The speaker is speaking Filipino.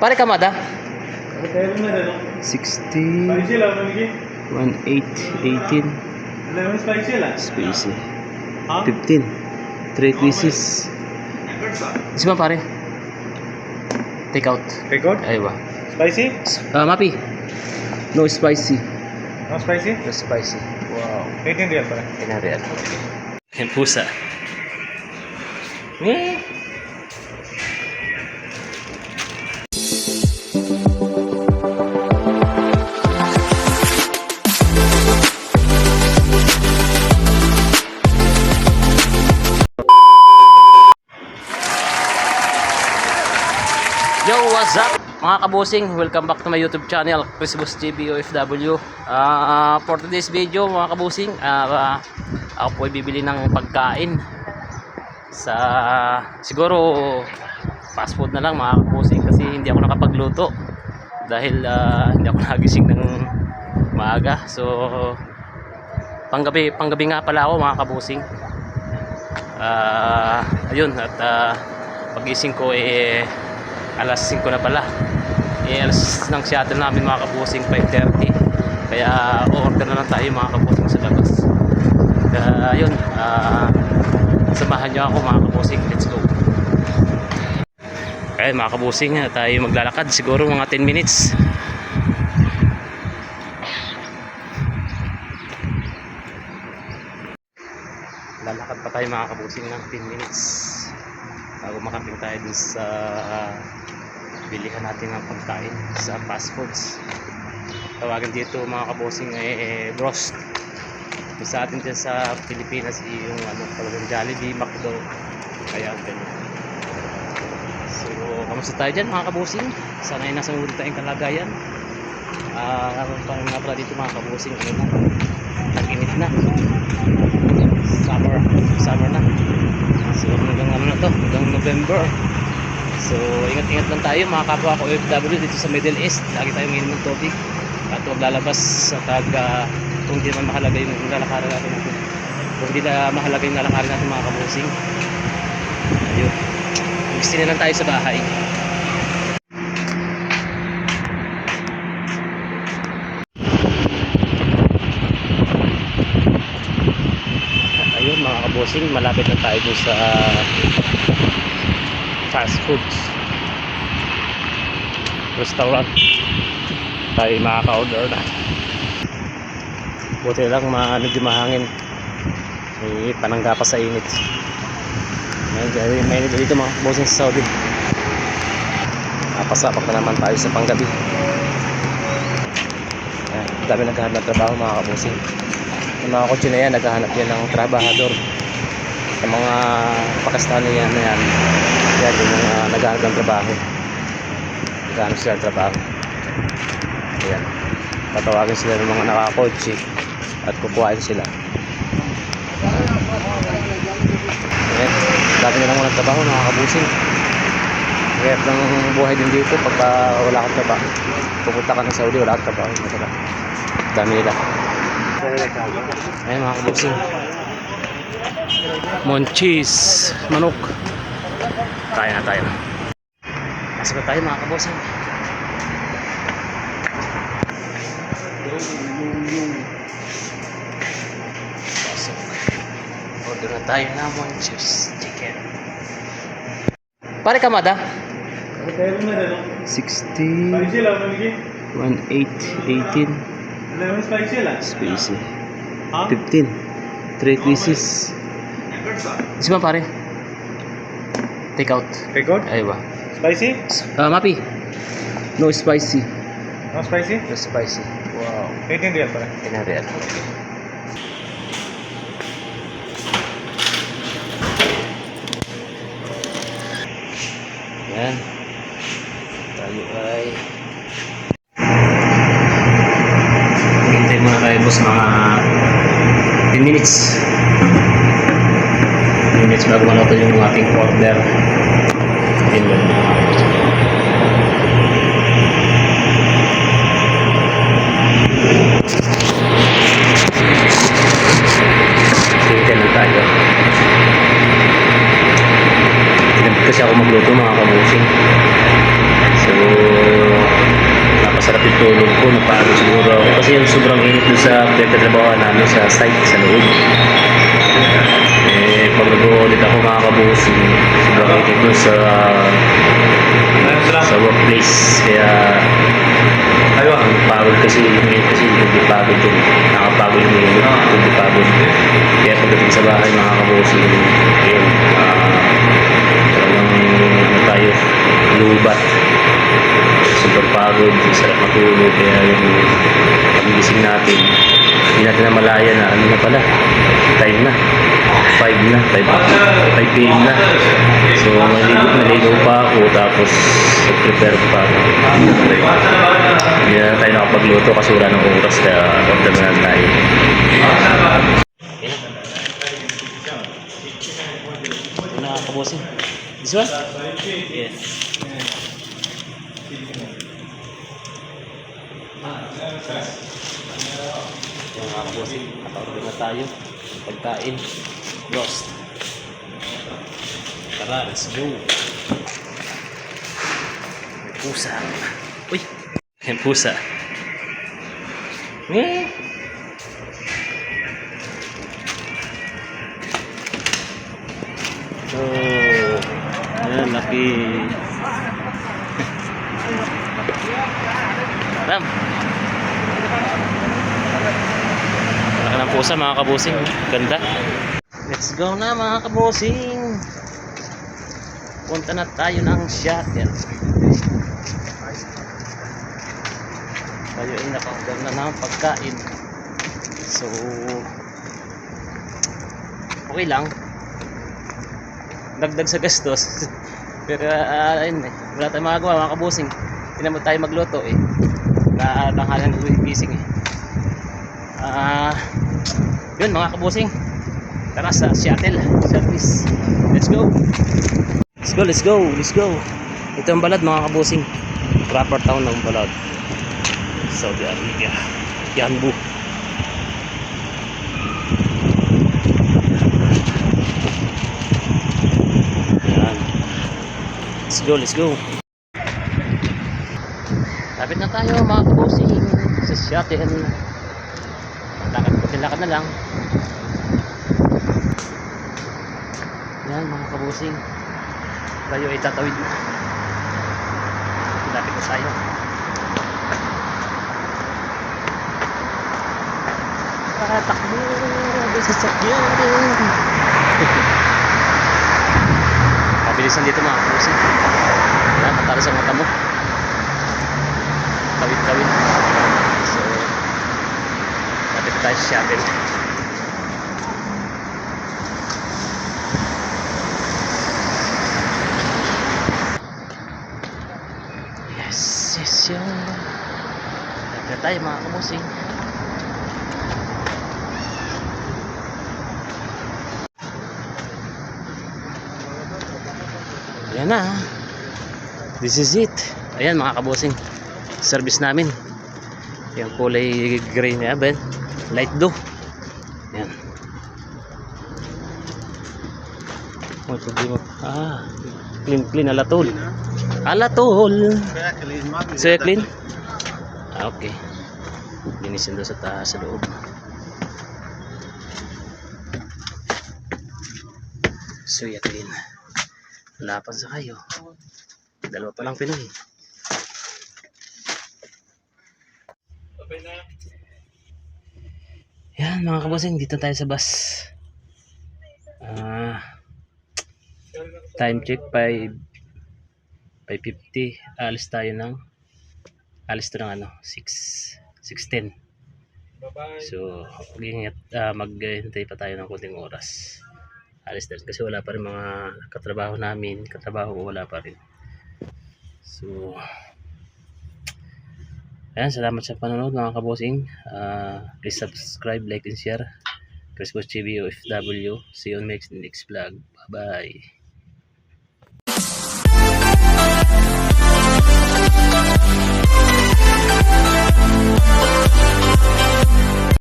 Pare kamada? 60 18 spicy 15 3 pieces. Isi ba pare? Take out. Aywa. Spicy? Mapi. No spicy. No spicy? No spicy. Wow. 18 real pala. Real. Yan pusa. Yo, what's up mga kabusing? Welcome back to my YouTube channel, Chris Boss TV OFW. For today's video mga kabusing, ako po ay bibili ng pagkain sa siguro fast food na lang mga kabusing, kasi hindi ako nakapagluto dahil hindi ako nagising ng maaga. So panggabi nga pala ako mga kabusing. Ayun, at pagising ko alas 5 na pala. Alas ng shuttle namin mga kabusing 5:30. Kaya order na lang tayo mga kabusing sa labas. Kaya yun, samahan nyo ako mga kabusing. Let's go. Kaya mga kabusing, tayo maglalakad siguro mga 10 minutes. Lalakad pa tayo mga kabusing ng 10 minutes bago makating tayo dun sa bilihan natin ng pagkain sa fast foods. Tawagan dito mga kabusing brost. Sa atin dyan sa Pilipinas yung talagang Jollibee, McDo, kaya ganyan. So kamusta tayo dyan mga kabusing? Sana ay nasa mabuti tayong kalagayan. Parang nga pala dito mga kabusing, nag-init na, summer na. So hanggang hanggang November. So ingat-ingat lang tayo mga kapwa ko OFW dito sa Middle East. Lagi tayong minum ng tubig at huwag lalabas sa kung hindi naman mahalaga yung lalakaran natin. Kung hindi na mahalaga yung lalakaran natin mga kabusing, ayun, gusto na lang tayo sa bahay. Ayun mga kabusing, malapit na tayo dun sa fast foods restaurant. Tayo makaka-order na. Buti lang medyo mahangin, may panangga pa sa init. May dito mga kabusing sa Saudi. Pasapak na naman tayo sa panggabi. Dami naghahanap ng trabaho mga kabusing. Yung mga kotse na yan, naghahanap yan ng trabahador. Sa mga Pakistani yan na yan, yung naghahanap ng trabaho. Naghahanap sila ng trabaho. Ayan, tatawagin sila ng mga nakakotse at kukuhain sila. Ayan, dami na lang walang trabaho mga kabusing. Kaya ng buhay din dito pagka wala kang trabaho. Pupunta ka ng Saudi, wala kang trabaho. Dami nila. Ayan mga kabusing, monchis, manok. Kaya na tayo. Pasok na tayo mga kabusing. Pasok. Order na tayo na monchis chicken. Pare kamada? 60 18 spicy 15 3 pieces. Isi ba pare? Take out. Aywa. Spicy? Mapi. No spicy. No spicy? No spicy. Wow. 18 real pala. Real. Yan. Tayo ay hintay muna tayo boss mga 10 minutes. 10 minutes bago maluto yung ating order. Yun lang. Hintay lang tayo. Tinamit kasi ako magluto mga kabusing. So yung sobrang init doon sa pinagtatrabahoan namin sa site, sa loob. Eh, pag nag-ulit ako mga kabusin, sobrang init doon sa workplace. Kaya, ang pagod kasi, yung init kasi, hindi pagod din. Nakapagod yung init, hindi pagod. Kaya pagdating sa bahay mga kabusin, yun, talagang tayo, lubat. Super pagod, sarap matulog. Kaya yung pagigising natin, hindi natin namalaya na ano na pala, time na 5 p.m. na. So naligaw pa ako, tapos prepare pa ako. Hindi na tayo nakapagluto kasi wala ng oras, kaya order na lang tayo. Ito na kabosin. This one? Yes. Yung mga kabosin, naka-order na tayo. Pagkain, roast. Tara, let's go. May pusa. Uy! May pusa. Oh, ayan, laki. Ram. Laki ng pusa mga kabusing. Ganda. Let's go na mga kabusing. Punta na tayo ng shuttle. Tayo ay naka-order na ng pagkain. So okay lang, dagdag sa gastos. Pero ayun, wala tayong magagawa mga kabusing. Hindi naman tayo magluto eh. Tanghalan gising eh. Yun mga kabusing, tara sa shuttle service. Let's go. Ito ang Balad mga kabusing, proper town ng Balad, Saudi Arabia, Yanbu. Yan. Let's go. Lapit na tayo mga kabusing sa shuttle. Lakad na lang. Yan mga kabusing, tayo ay tatawid. Lapit na tayo. Takbo sa sakyan. Mabilisan dito mga kabusing. Yan, matalas ang mata mo. Tawid. So lapit tayo sa shuttle. Yes yun. Lapit tayo mga kabusing. Ayan na. This is it. Ayan mga kabusing, service namin. Yung kulay gray na yan, light blue. Yan. May problema. Clean. Alatol. So clean? Okay. Linisin doon sa taas, sa loob. So clean. Lapan sa kayo. Dalawa pa lang Pinoy. Yan mga kabusing, dito tayo sa bus. Time check 5:50. Alis to ng 6:10. So maghintay pa tayo ng konting oras. Alis na kasi wala pa rin mga katrabaho namin. Wala pa rin. So ayan, salamat sa panonood mga kabosing. Please subscribe, like, and share. Chris Boss TV OFW. See you on next vlog. Bye bye.